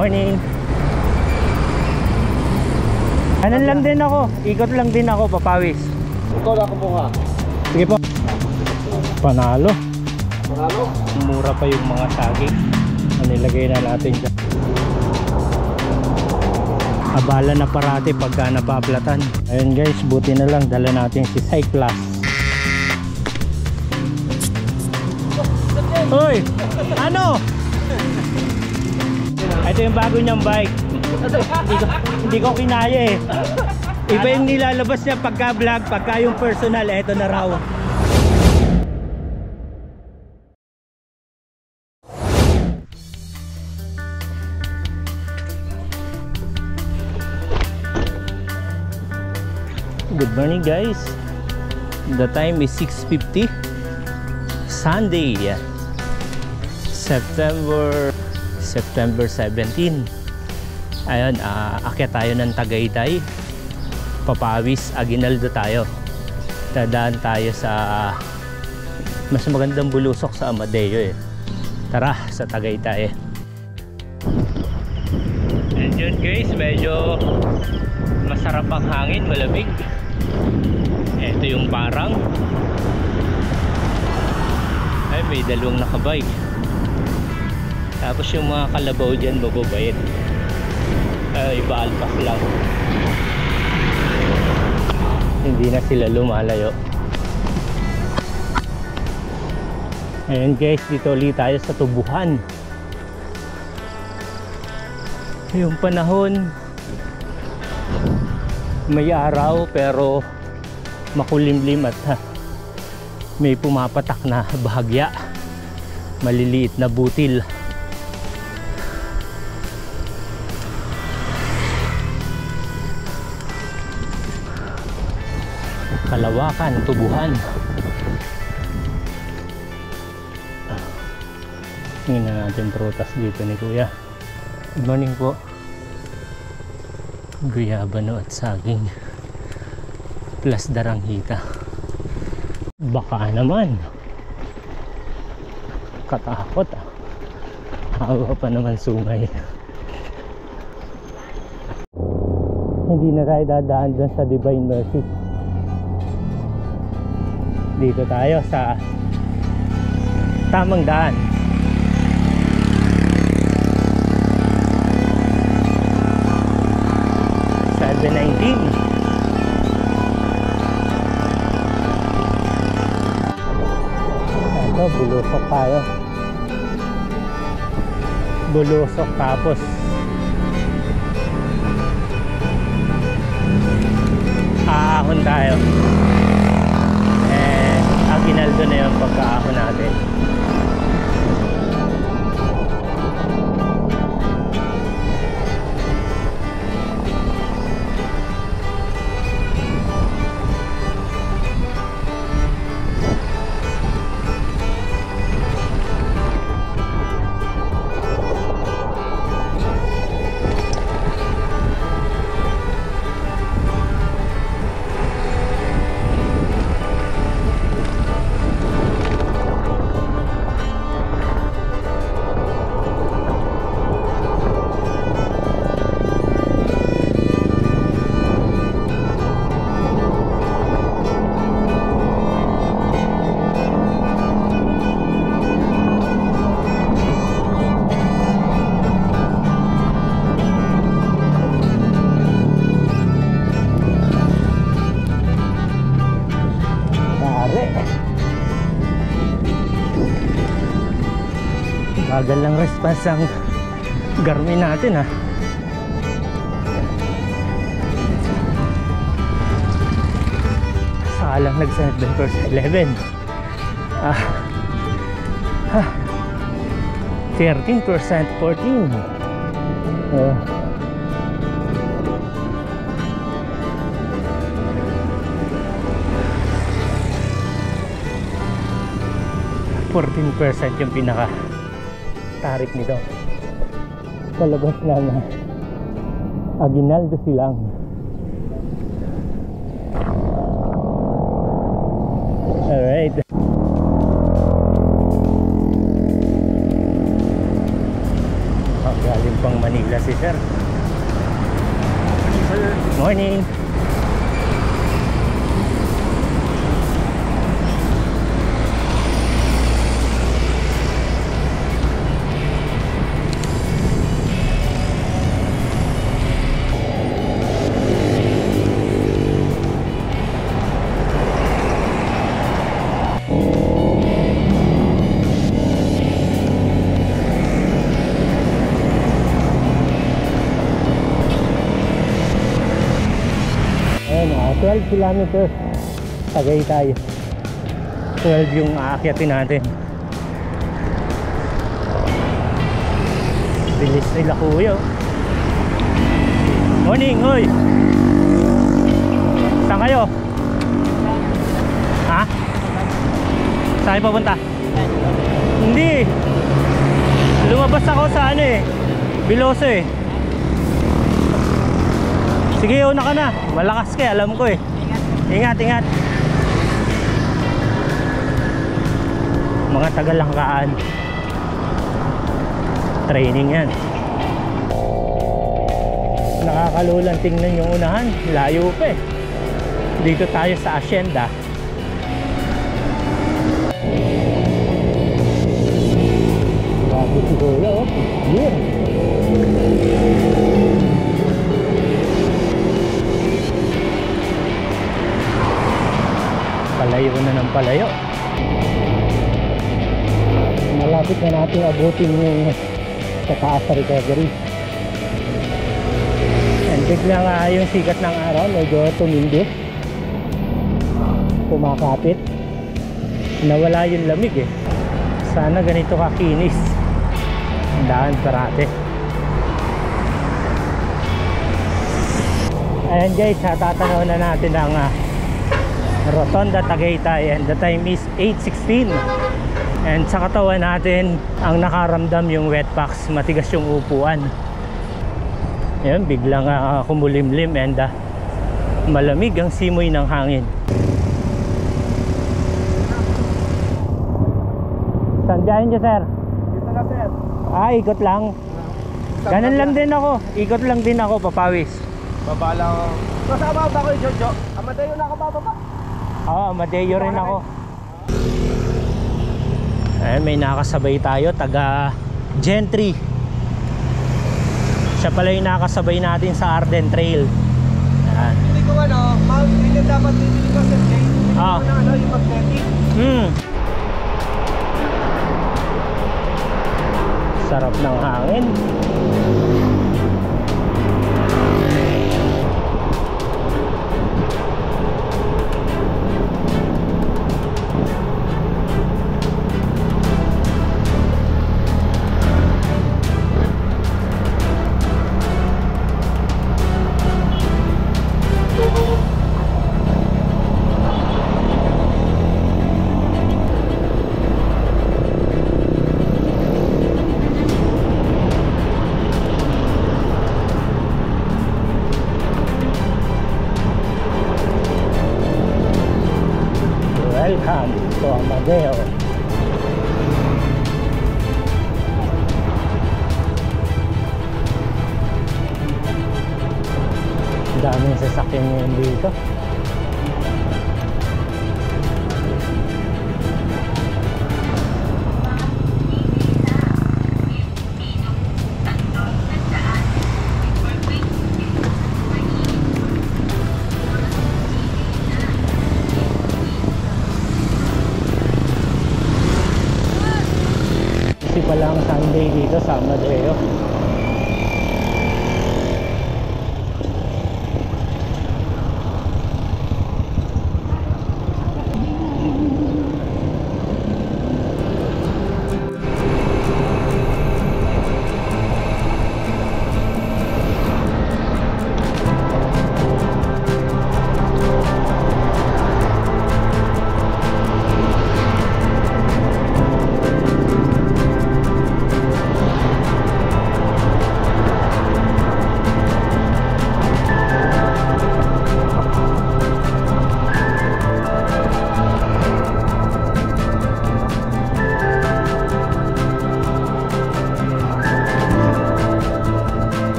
morning. Anan lang din ako, ikot lang din ako, papawis. Ikaw na kumuha. Sige po. Panalo. Panalo? Mura pa yung mga saging. Nilagay na natin dyan. Abala na parati pagka nabablatan. Ayun guys, buti na lang dala natin si Cyclas. Hoy! Ano? Ito yung bago niyang bike. Hindi ko kinaya eh. Iba yung nilalabas niya pagka vlog, pagka yung personal, eto na raw. Good morning guys. The time is 6:50. Sunday, September 17. Ayun, akyat tayo ng Tagaytay. Papawis, Aguinaldo tayo. Dadaan tayo sa mas magandang bulusok sa Amadeo eh. Tara, sa Tagaytay. And yun guys, medyo masarap ang hangin, malamig. Ito yung parang ay may dalawang nakabike. Tapos yung mga kalabaw dyan mababait. Iba alpas lang. Hindi na sila lumalayo. Ayun guys, dito ulit tayo sa tubuhan. Yung panahon may araw pero makulimlim at may pumapatak na bahagya, maliliit na butil. Kalawakan, tubuhan. Tingnan na natin prutas dito ni Kuya. Good morning po. Guyabano at saging plus daranghita. Baka naman katakot hawa pa naman sungay. Hindi na tayo dadaan dyan sa Divine Mercy. Dito tayo sa tamang daan. Bulusok tayo. Bulusok tapos aahon tayo. Aguinaldo na yung pagkaahon natin. Bagal lang response ang Garmin natin ha. Sakalang nag 7%, 11 13%, 14 14% yung pinaka tarik nito. Palabas na Aguinaldo silang. Alright. Galing pang Manila si sir. Morning. Ayan, 12 kilometers. Tagay tayo. 12 yung aakyatin natin. Bilis nila kuya. Morning, hoy! Saan kayo? Ha? Saan kayo papunta? Hindi. Lumabas ako sa ano eh, Biloso eh. Sige, una ka na. Malakas ka, alam ko eh. Ingat, ingat. Mga tagalangkaan. Training yan. Nakakalulang tingnan yung unahan. Layo pa eh. Dito tayo sa Hacienda. Grabe si Kuya, oh. Yeah. Palayo na ng palayo. Malapit na natin abutin yung sa taas sa recovery. And bigla nga yung sikat ng araw, medyo tumindi, kumakapit, nawala yung lamig eh. Sana ganito kakinis ang daan parate. Ayan guys, tatanaw na natin ang Rotonda Tagaytay, and the time is 8:16. And sa katawan natin ang nakaramdam yung wet packs, matigas yung upuan. Ayan, biglang kumulimlim and malamig ang simoy ng hangin. Saan biyahin niyo, sir? Dito na, sir. Ikot lang. Ganun lang din ako. Ikot lang din ako, papawis. Baba lang ako. Kasama ba ko yung Jojo? Amadeo na ako bababa. Oo, Amadeo rin ako. Ayan, may nakasabay tayo, taga Gentry. Siya pala yung nakasabay natin sa Arden Trail. Ayan. Hindi ko hindi dapat bibili ko, sir. Hindi ko na yung magnetic. Sarap ng hangin. Welcome to Amadeo. Daming sasakyan ngayon dito. Kasi pala ang Sunday dito sa Amadeo.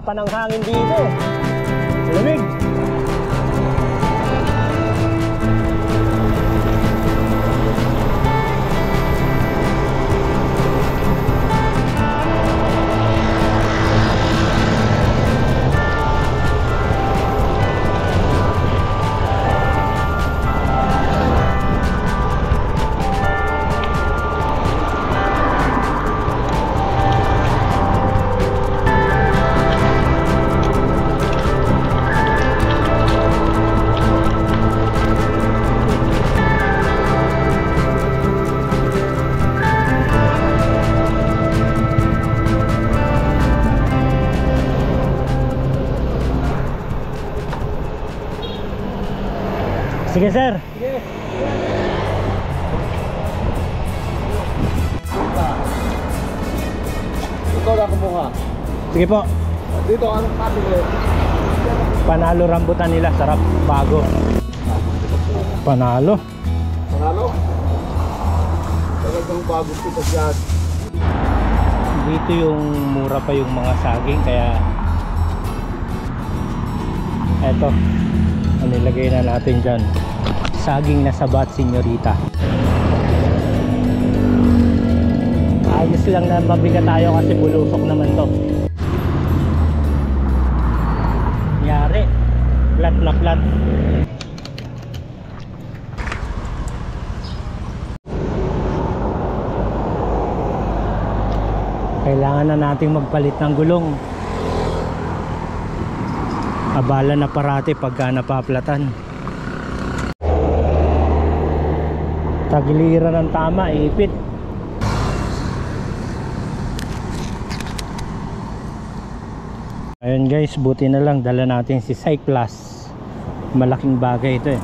pa ng hangin dito. Lamig. Sige sir. Sige. Ikaw na kumuha. Sige po. Dito, anong category? Panalo rambutan nila, sarap, bago. Panalo. Panalo? Talagang bago kita dyan. Dito yung mura pa yung mga saging, kaya eto, ang nilagay na natin dyan, saging na sabat, senyorita. Ayos lang na mabigat tayo kasi bulusok naman to. Yari, flat na flat. Kailangan na nating magpalit ng gulong. Abala na parati pagka napaplatan. Tagiliran ng tama, ipit. Ayun guys, buti na lang dala natin si Cyclas. Malaking bagay ito eh.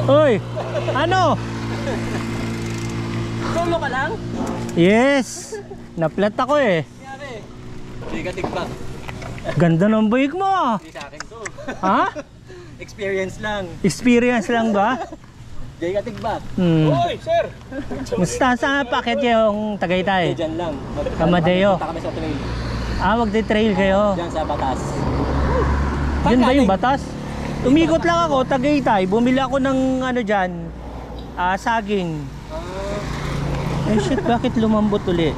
Hoy, ano? Solo ka lang? Yes, naplat ako eh. Nangyari. Hindi ka tigpak. Ganda ng bike mo ah. Hindi sa akin to. Ha? Experience lang. Experience lang ba? Hindi ka tigpak. Hmm. sir! Musta sa packet yung Tagaytay? Dyan lang. Amadeo. Punta kami sa trail. Ah, magte-trail kayo. Dyan sa Batas. Yun ba yung batas? Umikot lang ako, Tagaytay. Bumili ako ng ano dyan, saging. Eh shit, bakit lumambot uli?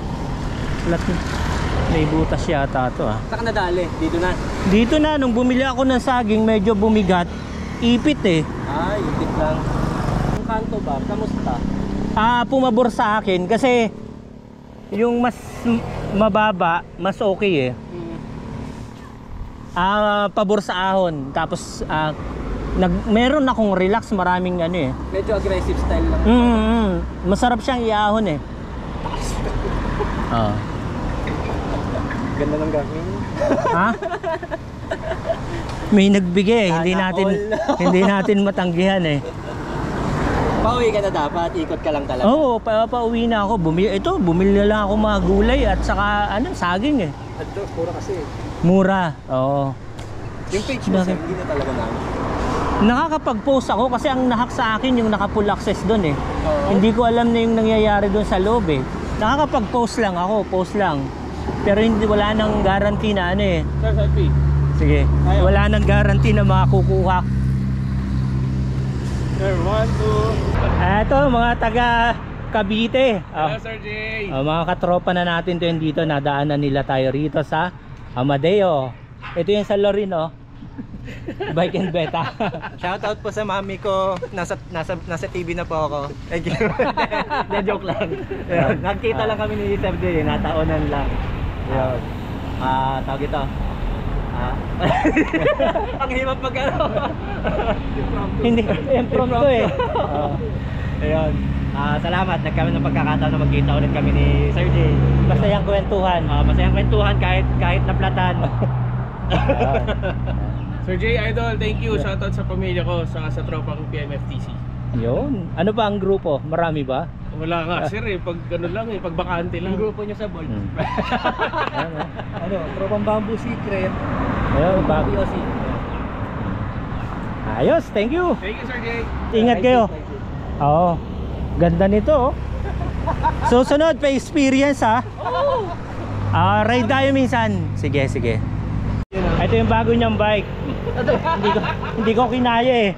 May butas yata ito ah. Saan ka nadali? Dito na. Dito na, nung bumili ako ng saging, medyo bumigat. Ipit eh. Ay, ipit lang. Ang kanto ba? Kamusta? Pumabor sa akin kasi yung mas mababa, mas okay eh. Pabor sa ahon. Tapos meron akong relax, maraming ano eh. Medyo aggressive style lang. Masarap siyang iahon eh. Oo. Ganda ng gagawin. Ha? May nagbigay, Sana hindi natin matanggihan eh. Pauwi ka na dapat, ikot ka lang talaga. Oo, pauwi na ako. Bumili na lang ako mga gulay at saka saging eh. Ito, pura kasi. Mura. Oo. Yung page mo, sir, hindi na talaga namin. Nakakapag-post ako kasi ang nahak sa akin yung naka-full access doon eh. Oo. Hindi ko alam na yung nangyayari doon sa loob eh. Nakakapag-post lang ako, post lang. Pero wala nang guarantee na ano eh. Sir, selfie. Sige. Ayaw. Wala nang guarantee na makakukuha. Sir, 1, 2. Eto mga taga Cavite. Hello, Sir Jay. Mga katropa na natin to yun dito. Nadaanan nila tayo rito sa Amadeo. Ito yung sa Lorin oh. Bike and Beta. Shoutout po sa mami ko. Nasa TV na po ako. Thank you. Na joke lang. Nagkita lang kami ni Sir Jay, nataonan lang. Yun. Tawag ito. Ang hirap pag ano. Hindi, impromptu eh. Ayun. Salamat. Nagkaroon ng pagkakataon na magkita ulit kami ni Sir Jay. Masayang kwentuhan. Masayang kwentuhan kahit naplatan. Sir Jay Idol, thank you. Shoutout sa pamilya ko, sa tropang PMFTC. Yun. Ano pa ang grupo? Marami ba? Wala nga sir eh, pag ano lang eh, pag bakante lang. Yung grupo nyo sa Bolt. Ayan, Ano, Tropang Bamboo Secret. Ayun, bago. POC. Ayos, thank you. Thank you Sir Jay. Ingat kayo. Oo. Ganda nito. Oh. Susunod pa experience ha. Ride tayo minsan. Sige, sige. Ito yung bago niyang bike. hindi ko kinaya eh.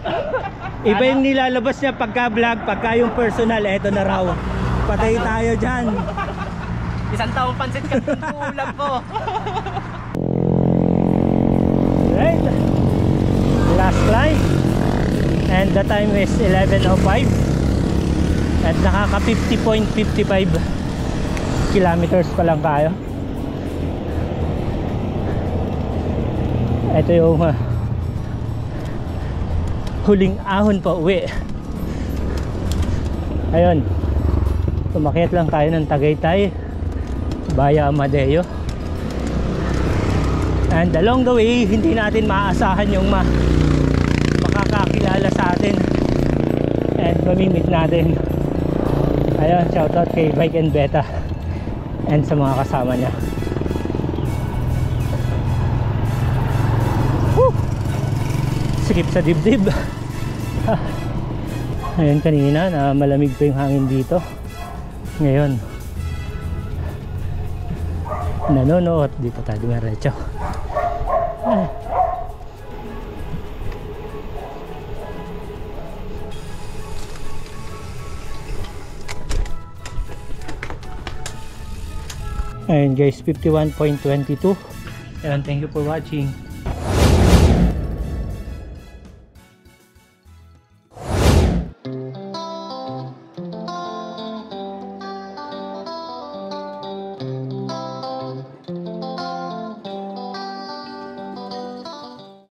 Iba yung nilalabas niya pagka vlog, pagka yung personal, eto na raw. Patay tayo dyan. Isang taong pansit ka ulam po. Right. Last climb. And the time is 11:05. At nakaka 50.55 kilometers pa lang tayo. Ito yung huling ahon pa uwi. Ayun, tumakyat lang tayo ng Tagaytay via Amadeo, and along the way hindi natin maaasahan yung makakakilala sa atin and mamimit natin. Ayun, shoutout kay Bike and Beta and sa mga kasama niya. Sikip sa dibdib. Ayun, kanina na malamig pa yung hangin dito. Ngayon nanonood. Dito tayo dumiretso. Ayun guys, 51.22. Ayun, thank you for watching.